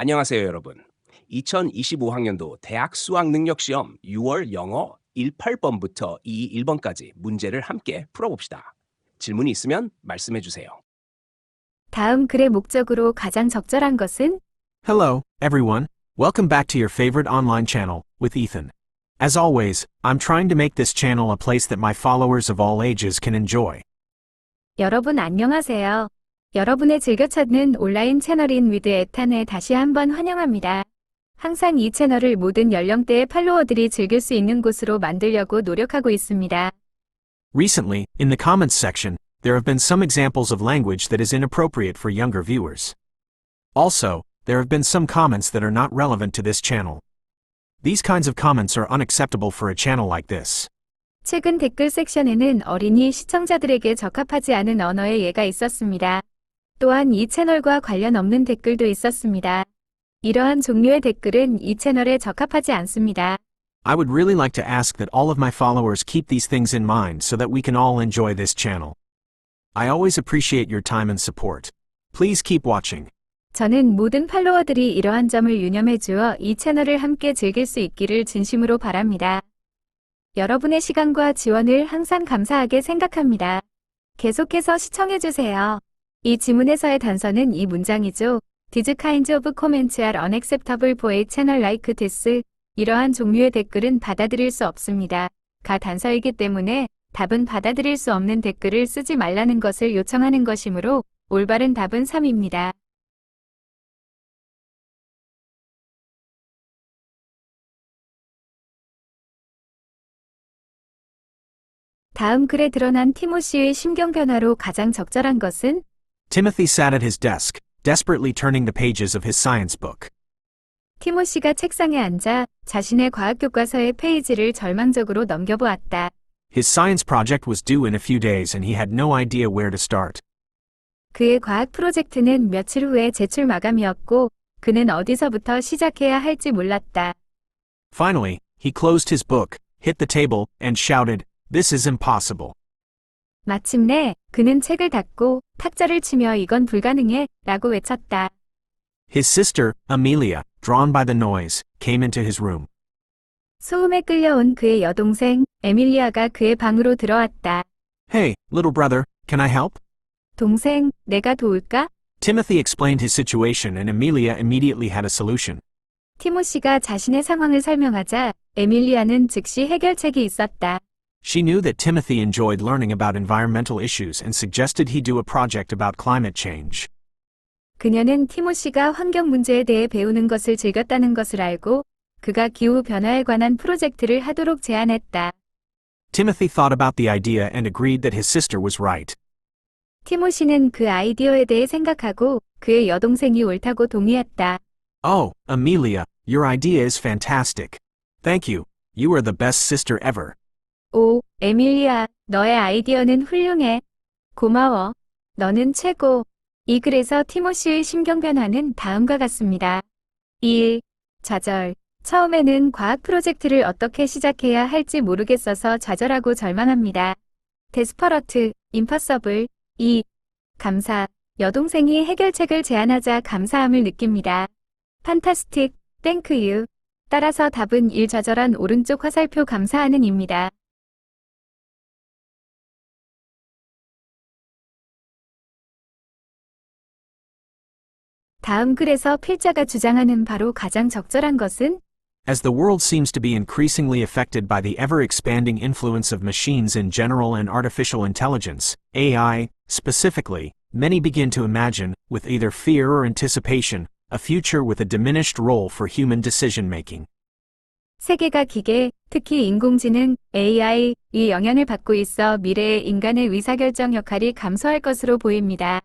안녕하세요, 여러분. 2025학년도 대학 수학 능력 시험 6월 영어 18번부터 21번까지 문제를 함께 풀어봅시다. 질문이 있으면 말씀해 주세요. 다음 글의 목적으로 가장 적절한 것은? Hello, everyone. Welcome back to your favorite online channel, with Ethan. As always, I'm trying to make this channel a place that my followers of all ages can enjoy. 여러분 안녕하세요. 여러분의 즐겨 찾는 온라인 채널인 위드 에탄에 다시 한번 환영합니다. 항상 이 채널을 모든 연령대의 팔로워들이 즐길 수 있는 곳으로 만들려고 노력하고 있습니다. Recently, in the comments section, there have been some examples of language that is inappropriate for younger viewers. Also, there have been some comments that are not relevant to this channel. These kinds of comments are unacceptable for a channel like this. 최근 댓글 섹션에는 어린이 시청자들에게 적합하지 않은 언어의 예가 있었습니다. 또한 이 채널과 관련 없는 댓글도 있었습니다. 이러한 종류의 댓글은 이 채널에 적합하지 않습니다. I would really like to ask that all of my followers keep these things in mind so that we can all enjoy this channel. I always appreciate your time and support. Please keep watching. 저는 모든 팔로워들이 이러한 점을 유념해 주어 이 채널을 함께 즐길 수 있기를 진심으로 바랍니다. 여러분의 시간과 지원을 항상 감사하게 생각합니다. 계속해서 시청해 주세요. 이 지문에서의 단서는 이 문장이죠. These kinds of comments are unacceptable for a channel like this. 이러한 종류의 댓글은 받아들일 수 없습니다. 가 단서이기 때문에 답은 받아들일 수 없는 댓글을 쓰지 말라는 것을 요청하는 것이므로 올바른 답은 3입니다. 다음 글에 드러난 티모시의 심경 변화로 가장 적절한 것은? Timothy sat at his desk, desperately turning the pages of his science book. 티모시가 책상에 앉아 자신의 과학 교과서의 페이지를 절망적으로 넘겨보았다. His science project was due in a few days and he had no idea where to start. 그의 과학 프로젝트는 며칠 후에 제출 마감이었고 그는 어디서부터 시작해야 할지 몰랐다. Finally, he closed his book, hit the table, and shouted, "This is impossible." 마침내 그는 책을 닫고 탁자를 치며 이건 불가능해 라고 외쳤다. His sister, Amelia, drawn by the noise, came into his room. 소음에 끌려온 그의 여동생 에밀리아가 그의 방으로 들어왔다. Hey, little brother, can I help? 동생, 내가 도울까? Timothy explained his situation and Amelia immediately had a solution. 티모시가 자신의 상황을 설명하자 에밀리아는 즉시 해결책이 있었다. She knew that Timothy enjoyed learning about environmental issues and suggested he do a project about climate change. 그녀는 티모시가 환경 문제에 대해 배우는 것을 즐겼다는 것을 알고 그가 기후 변화에 관한 프로젝트를 하도록 제안했다. Timothy thought about the idea and agreed that his sister was right. 티모시는 그 아이디어에 대해 생각하고 그의 여동생이 옳다고 동의했다. Oh, Amelia, your idea is fantastic. Thank you. You are the best sister ever. 오, 에밀리아, 너의 아이디어는 훌륭해. 고마워. 너는 최고. 이 글에서 티모시의 심경 변화는 다음과 같습니다. 1. 좌절. 처음에는 과학 프로젝트를 어떻게 시작해야 할지 모르겠어서 좌절하고 절망합니다. 데스퍼러트, 임퍼서블. 2. 감사. 여동생이 해결책을 제안하자 감사함을 느낍니다. 판타스틱, 땡크유. 따라서 답은 1. 좌절한 오른쪽 화살표 감사하는 입니다. 다음 글에서 필자가 주장하는 바로 가장 적절한 것은? As the world seems to be increasingly affected by the ever-expanding influence of machines in general and artificial intelligence, AI, specifically, many begin to imagine, with either fear or anticipation, a future with a diminished role for human decision-making. 세계가 기계, 특히 인공지능, AI의 영향을 받고 있어 미래의 인간의 의사결정 역할이 감소할 것으로 보입니다.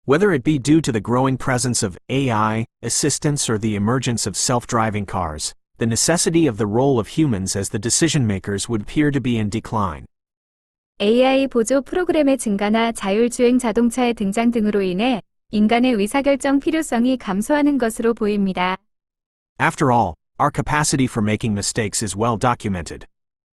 Whether it be due to the growing presence of AI, assistance or the emergence of self-driving cars, the necessity of the role of humans as the decision-makers would appear to be in decline. AI 보조 프로그램의 증가나 자율주행 자동차의 등장 등으로 인해 인간의 의사결정 필요성이 감소하는 것으로 보입니다. After all, our capacity for making mistakes is well documented.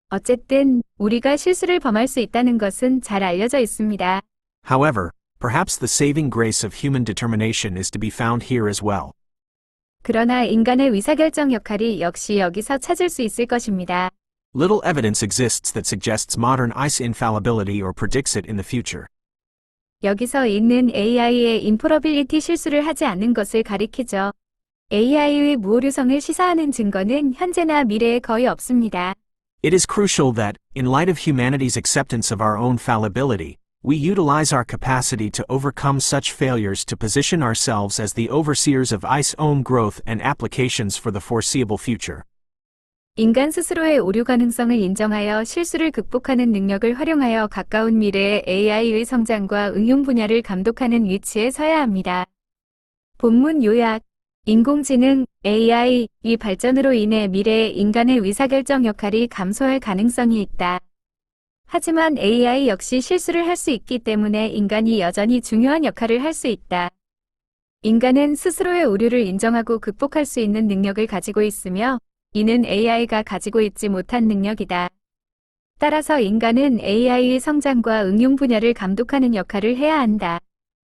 어쨌든 우리가 실수를 범할 수 있다는 것은 잘 알려져 있습니다. However, perhaps the saving grace of human determination is to be found here as well. 그러나 인간의 의사결정 역할이 역시 여기서 찾을 수 있을 것입니다. Little evidence exists that suggests modern ICE infallibility or predicts it in the future. 여기서 있는 AI의 인프로빌리티 실수를 하지 않는 것을 가리키죠. AI의 무오류성을 시사하는 증거는 현재나 미래에 거의 없습니다. It is crucial that, in light of humanity's acceptance of our own fallibility, we utilize our capacity to overcome such failures to position ourselves as the overseers of ICE's own growth and applications for the foreseeable future. 인간 스스로의 오류 가능성을 인정하여 실수를 극복하는 능력을 활용하여 가까운 미래의 AI의 성장과 응용 분야를 감독하는 위치에 서야 합니다. 본문 요약 인공지능 AI 이 발전으로 인해 미래의 인간의 의사결정 역할이 감소할 가능성이 있다. 하지만 AI 역시 실수를 할 수 있기 때문에 인간이 여전히 중요한 역할을 할 수 있다. 인간은 스스로의 오류를 인정하고 극복할 수 있는 능력을 가지고 있으며 이는 AI가 가지고 있지 못한 능력이다. 따라서 인간은 AI의 성장과 응용 분야를 감독하는 역할을 해야 한다.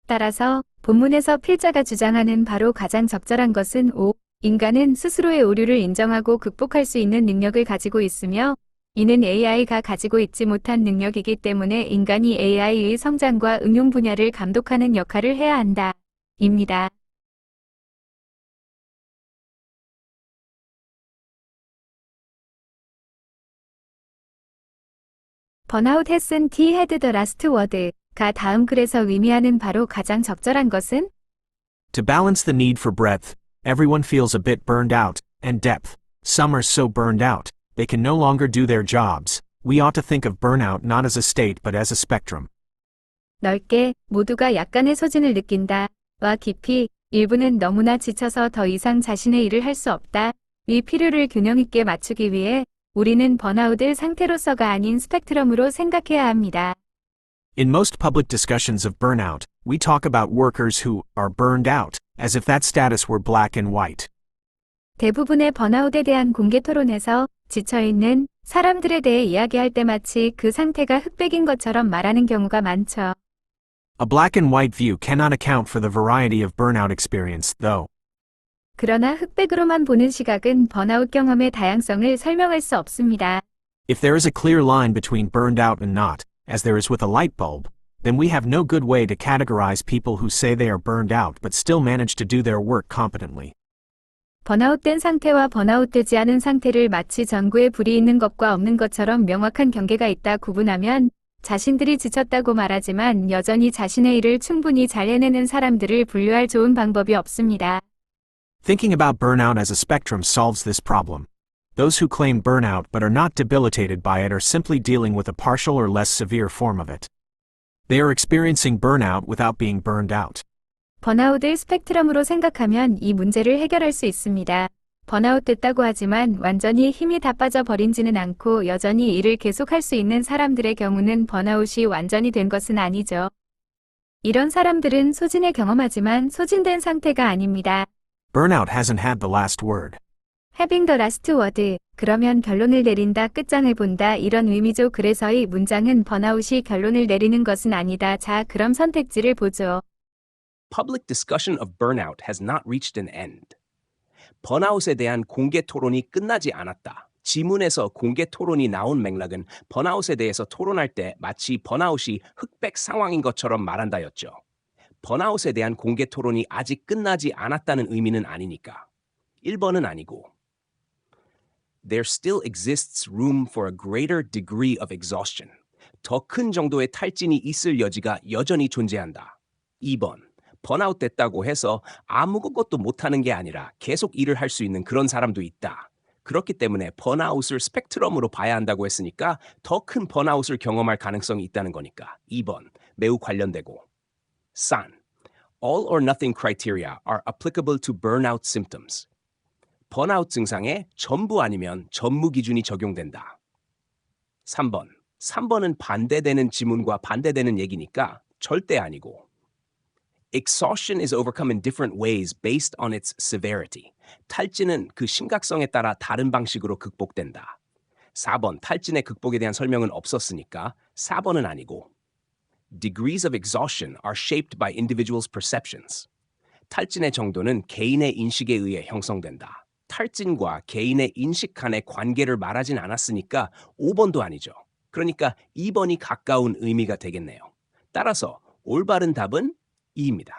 따라서 본문에서 필자가 주장하는 바로 가장 적절한 것은 5. 인간은 스스로의 오류를 인정하고 극복할 수 있는 능력을 가지고 있으며 이는 AI가 가지고 있지 못한 능력이기 때문에 인간이 AI의 성장과 응용 분야를 감독하는 역할을 해야 한다. 입니다. 번아웃 했은 T 헤드 더 라스트 워드가 다음 글에서 의미하는 바로 가장 적절한 것은 To balance the need for breadth, everyone feels a bit burned out, and depth. Some are so burned out, they can no longer do their jobs. We ought to think of burnout not as a state but as a spectrum. 넓게 모두가 약간의 소진을 느낀다. 와 깊이 일부는 너무나 지쳐서 더 이상 자신의 일을 할 수 없다. 이 필요를 균형 있게 맞추기 위해 우리는 번아웃을 상태로서가 아닌 스펙트럼으로 생각해야 합니다. In most public discussions of burnout, we talk about workers who are burned out, as if that status were black and white. 대부분의 번아웃에 대한 공개 토론에서 지쳐있는 사람들에 대해 이야기할 때 마치 그 상태가 흑백인 것처럼 말하는 경우가 많죠. A black and white view cannot account for the variety of burnout experience, though. 그러나 흑백으로만 보는 시각은 번아웃 경험의 다양성을 설명할 수 없습니다. If there is a clear line between burned out and not, as there is with a light bulb, then we have no good way to categorize people who say they are burned out but still manage to do their work competently. 번아웃된 상태와 번아웃되지 않은 상태를 마치 전구에 불이 있는 것과 없는 것처럼 명확한 경계가 있다 구분하면 자신들이 지쳤다고 말하지만 여전히 자신의 일을 충분히 잘 해내는 사람들을 분류할 좋은 방법이 없습니다. Thinking about burnout as a spectrum solves this problem. Those who claim burnout but are not debilitated by it are simply dealing with a partial or less severe form of it. They are experiencing burnout without being burned out. 번아웃을 스펙트럼으로 생각하면 이 문제를 해결할 수 있습니다. 번아웃 됐다고 하지만 완전히 힘이 다 빠져버린지는 않고 여전히 일을 계속할 수 있는 사람들의 경우는 번아웃이 완전히 된 것은 아니죠. 이런 사람들은 소진을 경험하지만 소진된 상태가 아닙니다. Burnout hasn't had the last word. Having the last word. 그러면 결론을 내린다, 끝장을 본다 이런 의미죠. 그래서 이 문장은 번아웃이 결론을 내리는 것은 아니다. 자, 그럼 선택지를 보죠. Public discussion of burnout has not reached an end. 번아웃에 대한 공개 토론이 끝나지 않았다. 지문에서 공개 토론이 나온 맥락은 번아웃에 대해서 토론할 때 마치 번아웃이 흑백 상황인 것처럼 말한다였죠. 번아웃에 대한 공개 토론이 아직 끝나지 않았다는 의미는 아니니까. 1번은 아니고. There still exists room for a greater degree of exhaustion. 더 큰 정도의 탈진이 있을 여지가 여전히 존재한다. 2번. 번아웃 됐다고 해서 아무것도 못하는 게 아니라 계속 일을 할 수 있는 그런 사람도 있다. 그렇기 때문에 번아웃을 스펙트럼으로 봐야 한다고 했으니까 더 큰 번아웃을 경험할 가능성이 있다는 거니까 2번 매우 관련되고. 산. All or nothing criteria are applicable to burnout symptoms. 번아웃 증상에 전부 아니면 전무 기준이 적용된다. 3번. 3번은 반대되는 지문과 반대되는 얘기니까 절대 아니고. Exhaustion is overcome in different ways based on its severity. 탈진은 그 심각성에 따라 다른 방식으로 극복된다. 4번 탈진의 극복에 대한 설명은 없었으니까 4번은 아니고. Degrees of exhaustion are shaped by individuals' perceptions. 탈진의 정도는 개인의 인식에 의해 형성된다. 탈진과 개인의 인식 간의 관계를 말하진 않았으니까 5번도 아니죠. 그러니까 2번이 가까운 의미가 되겠네요. 따라서 올바른 답은 2입니다.